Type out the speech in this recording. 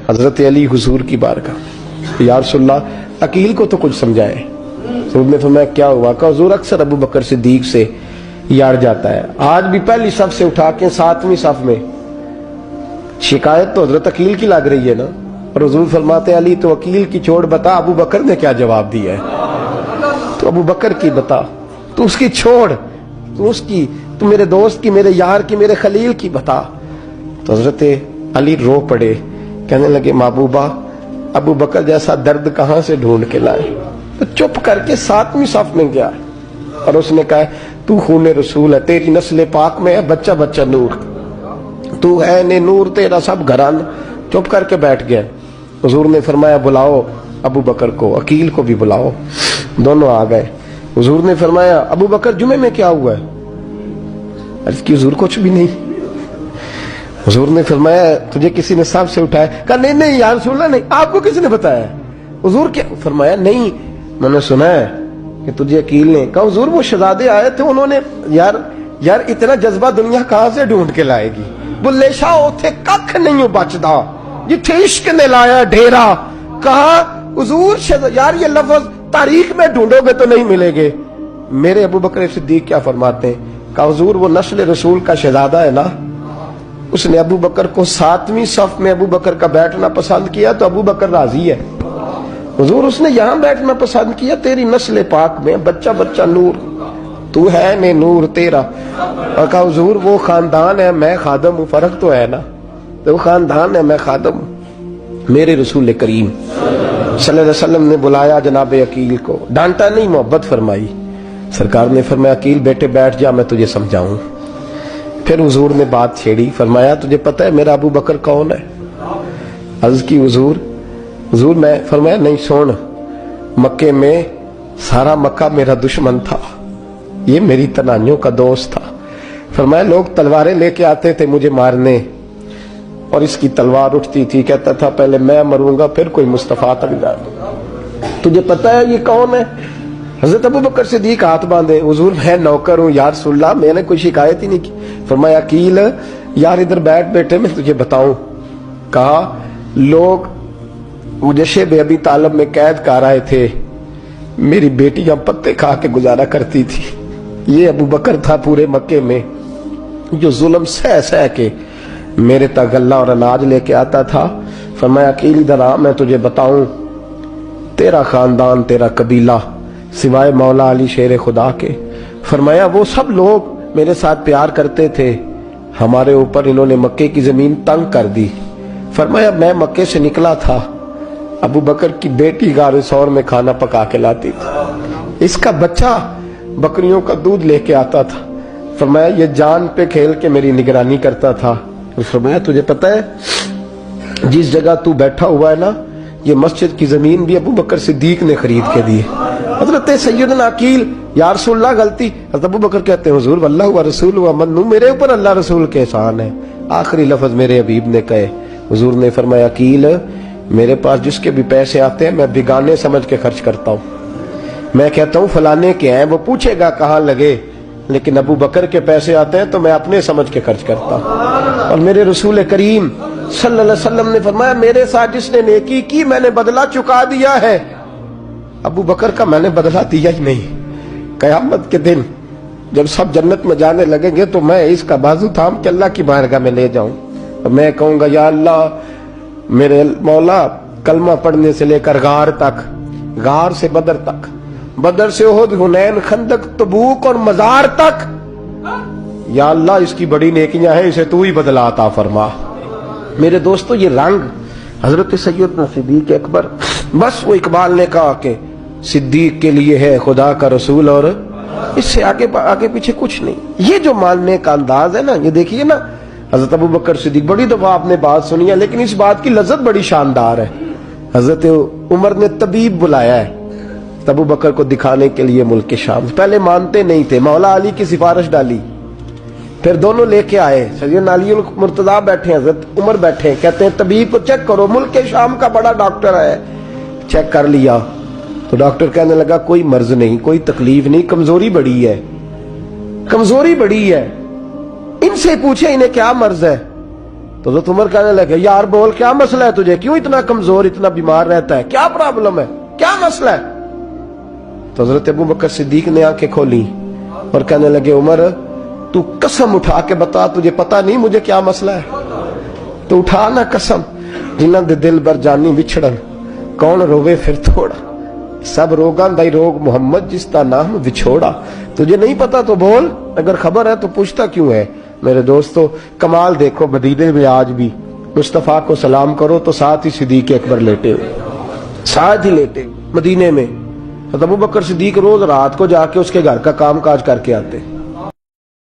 हजरत अली हुजूर की बारगाह, या रसूलल्लाह अकील को तो कुछ समझाए। हुजूर ने फरमाया क्या हुआ? कहा हुजूर अक्सर अबू बकर सिद्दीक से यार जाता है, आज भी पहली सफ से उठा के 7वीं सफ में। शिकायत तो हजरत अकील की लग रही है ना। और हुजूर फरमाते अली तो अकील की छोड़, बता अबू बकर ने क्या जवाब दिया है। तो अबू बकर की बता, तू उसकी छोड़, तू मेरे दोस्त की, मेरे यार की, मेरे खलील की बता। तो हजरत अली रो पड़े, कहने लगे महबूबा अबू बकर जैसा दर्द कहां से ढूंढ के लाए। तो चुप करके 7वीं सफ में गया और उसने कहा तू खून रसूल है, तेरी नस्ल पाक में है बच्चा बच्चा नूर, तू है ने नूर, तेरा सब घरान। चुप करके बैठ गया। हुजूर ने फरमाया बुलाओ अबू बकर को, अकील को भी बुलाओ। दोनों आ गए। हुजूर ने फरमाया अबू बकर जुमे में क्या हुआ है? अर्ज की हुजूर कुछ भी नहीं। हुजूर ने फरमाया तुझे किसी ने सांप से उठाया? कहा नहीं नहीं यार रसूलल्लाह नहीं, आपको किसी ने बताया? हुजूर क्या? फरमाया नहीं मैंने सुना है कि तुझे अकील ने। कहा हुजूर वो शहजादे आए थे, उन्होंने यार इतना जज्बा दुनिया कहां से ढूंढ के लाएगी। बुल्ले शाह उथे कख नहीं बचदा जिथे इश्क ने लाया डेरा। कहा हुजूर यार ये लफ्ज तारीख में ढूंढोगे तो नहीं मिलेंगे। मेरे अबू बकर सिद्दीक क्या फरमाते हैं? कहा हुजूर वो नस्ल रसूल का शहजादा है ना, उसने अबू बकर को 7वीं सफ में अबू बकर का बैठना पसंद किया तो अबू बकर राजी है। हुजूर उसने यहां बैठना पसंद किया, तेरी नस्ल पाक में बच्चा बच्चा नूर, तू है ने नूर तेरा। और कहा हुजूर वो खानदान है मैं खादम हूं, फर्क तो है ना, तो वो खानदान है मैं खादम हूं। मेरे रसूल करीम सल्लल्लाहु अलैहि वसल्लम ने बुलाया जनाब अकील को, डांटा नहीं मोहब्बत फरमाई। सरकार ने फरमाया अकील बेटे बैठ जा मैं तुझे समझाऊं। फिर हुजूर ने बात छेड़ी, फरमाया तुझे पता है मेरा अबू बकर कौन है? अर्ज की हुजूर मैं। फरमाया नहीं सुन, मक्के में सारा मक्का मेरा दुश्मन था, ये मेरी तनाइयों का दोस्त था। फरमाया लोग तलवारें लेके आते थे मुझे मारने और इसकी तलवार उठती थी, कहता था पहले मैं मरूंगा फिर कोई मुस्तफा तक जाए। तुझे पता है ये कौन है? हजरत अबू बकर सिद्दीक हाथ बांधे, हुजूर मैं नौकर हूं यार रसूलल्लाह, मैंने कोई शिकायत ही नहीं की। फरमाया अकील यार इधर बैठ बेटे मैं तुझे बताऊं। कहा लोग मुझे शेब अबी तालिब में कैद कर आए थे, मेरी बेटियां पत्ते खा के गुजारा करती थी। ये अबू बकर था पूरे मक्के में जो जुल्म सह सह के मेरे तक गल्ला और अनाज लेके आता था। फरमाया अकील इधर आ मैं तुझे बताऊं, तेरा खानदान तेरा कबीला सिवाय मौला अली शेर खुदा के, फरमाया वो सब लोग मेरे साथ प्यार करते थे, हमारे ऊपर इन्होंने मक्के की जमीन तंग कर दी। फरमाया मैं मक्के से निकला था, अबू बकर की बेटी गारे सौर में खाना पका के लाती थी, इसका बच्चा बकरियों का दूध लेके आता था। फरमाया ये जान पे खेल के मेरी निगरानी करता था। फरमाया तुझे पता है जिस जगह तू बैठा हुआ है ना, ये मस्जिद की जमीन भी अबू बकर सिद्दीक ने खरीद के दी। हजरत सैयदना अकील या रसूलल्लाह गलती। हजरत अबू बकर कहते हैं हुजूर वल्लाह व रसूल व मन्नू, मेरे ऊपर अल्लाह रसूल के एहसान है। आखिरी लफ्ज मेरे हबीब ने कहे। हुजूर ने फरमाया अकील मेरे पास जिसके भी पैसे आते हैं मैं बिगाने समझ के खर्च करता हूँ। मैं कहता हूँ फलाने के हैं, वो पूछेगा कहाँ लगे, लेकिन अबू बकर के पैसे आते हैं तो मैं अपने समझ के खर्च करता हूँ। और मेरे रसूल करीम सल्लल्लाहु अलैहि वसल्लम ने फरमाया मेरे साथ जिसने नेकी की मैंने बदला चुका दिया है। अबू बकर का मैंने बदला दिया ही नहीं। कयामत के दिन जब सब जन्नत में जाने लगेंगे तो मैं इसका बाजू थाम के अल्लाह की बारगाह में ले जाऊं और मैं कहूंगा या अल्लाह मेरे मौला कलमा पढ़ने से लेकर गार तक, गार से बदर तक, बदर से उहद हुनैन खंदक तबूक और मजार तक, या अल्लाह इसकी बड़ी नेकियां हैं, इसे तू ही बदला अता फरमा। मेरे दोस्तों ये रंग हजरत सैयदना सिद्दीक अकबर, बस वो इकबाल ने कहा कि सिद्दीक के लिए है खुदा का रसूल और इससे आगे पीछे कुछ नहीं। ये जो मानने का अंदाज है ना, ये देखिए ना हजरत अबू बकर सिद्दीक, बड़ी दफा आपने बात सुनी है लेकिन इस बात की लज्जत बड़ी शानदार है। हजरत उमर ने तबीब बुलाया है अबू बकर को दिखाने के लिए मुल्क शाम। पहले मानते नहीं थे, मौला अली की सिफारिश डाली, फिर दोनों लेके आए। सैयदना अली मुर्तजा बैठे, हजरत उमर बैठे, कहते हैं तबीब को चेक करो, मुल्क शाम का बड़ा डॉक्टर है। चेक कर लिया तो डॉक्टर कहने लगा कोई मर्ज नहीं, कोई तकलीफ नहीं, कमजोरी बड़ी है, कमजोरी बड़ी है। इनसे पूछे इन्हें क्या मर्ज है। تو حضرت عمر کہنے لگے یار بول کیا مسئلہ ہے تجھے, کیوں اتنا کمزور اتنا بیمار رہتا ہے, کیا پرابلم ہے, کیا مسئلہ ہے؟ تو حضرت ابو بکر صدیق نے آنکھیں کھولی اور کہنے لگے عمر تو قسم اٹھا کے بتا, تجھے پتا نہیں مجھے کیا مسئلہ ہے؟ تو اٹھا نا قسم, جنہاں دے دل بر جانی وچھڑن کون روے پھر تھوڑا, سب روگاں دائی روگ محمد جس کا نام وچھوڑا. تجھے نہیں پتا تو بول, اگر خبر ہے تو پوچھتا کیوں ہے؟ میرے دوستو کمال دیکھو, مدینے میں آج بھی مصطفیٰ کو سلام کرو تو ساتھ ہی صدیق اکبر لیٹے ہوئے, ساتھ ہی لیٹے مدینے میں. ابو بکر صدیق روز رات کو جا کے اس کے گھر کا کام کاج کر کے آتے.